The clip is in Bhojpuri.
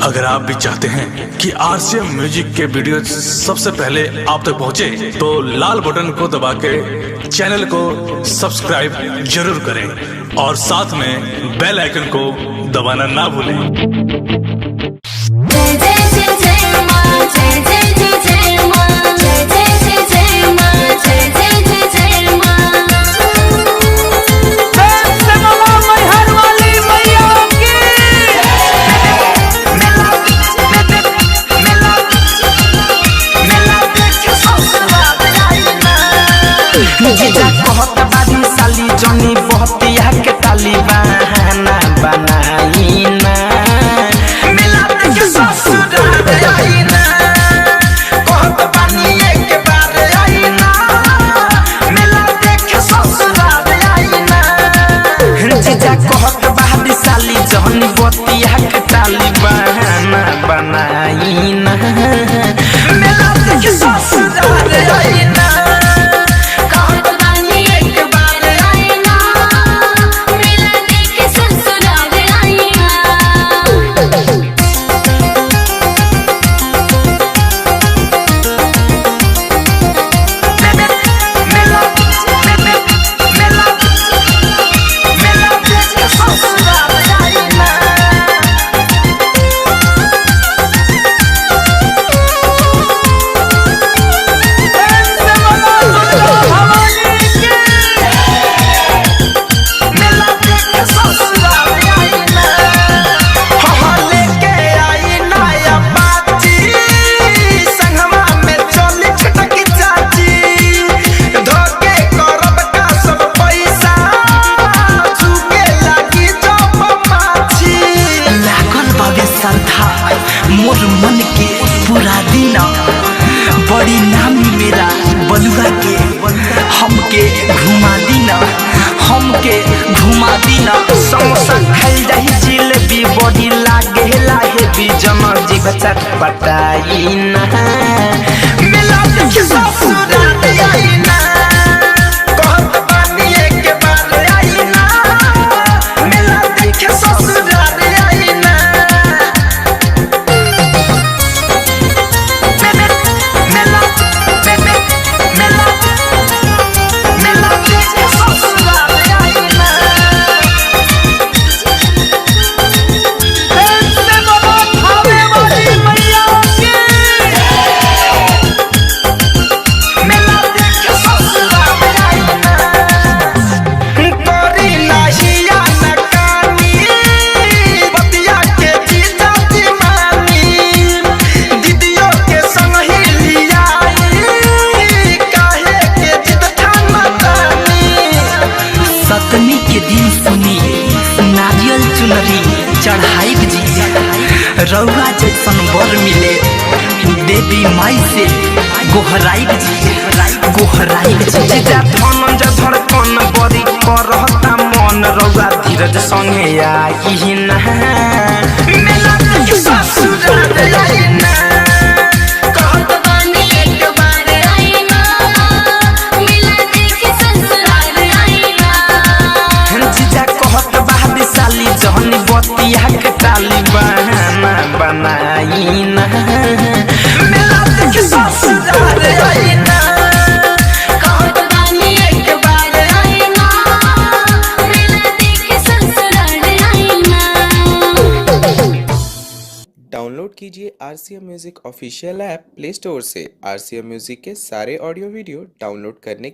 अगर आप भी चाहते हैं कि आरसीएम म्यूजिक के वीडियो सबसे पहले आप तक पहुंचे, तो लाल बटन को दबा के चैनल को सब्सक्राइब जरूर करें और साथ में बेल आइकन को दबाना ना भूलें। जय जय जय जय मां, जय जय जय जय मां, जय जय जय जय मां, जय जय जय जय मां। जीजा कहत बारी साली जनी बहतिया के ताली बहाना बनाई ना मिला के ससुराल आई ना कहत बानी एक बार आई ना मिला के ससुराल आई ना जीजा कहत बारी साली जनी बहतिया के ताली बहाना बनाई ना मिला के ससुराल आई ना मोर मन के पूरा दिन बड़ी नामी मेरा बलुआ के हमके घुमा दीना समोसा खाई जाही जिलेबी बड़ी लागे लाहे बीजम जीव चटपटाई ना मिला के ससुराल आई ना कहत बानी एक बार आई ना मिला के ससुराल आई ना सतमी के दिन सुनी नारियल चुनरी चढ़ाई जी रउआ जैसन बर मिले देवी माई से गोहराई जी जीजा धनंजय धड़कन बड़ी करता मन रउआ धीरज संगे आई ना मिला के ससुराल आई ना जहनी बतिया के ताली बहाना बनाई ना मिला के ससुराल आई ना कहत बानी एक बार आई ना मिला के ससुराल आई ना। डाउनलोड कीजिए RCM music official app play store से। आरसीएम म्यूजिक के सारे ऑडियो वीडियो डाउनलोड करने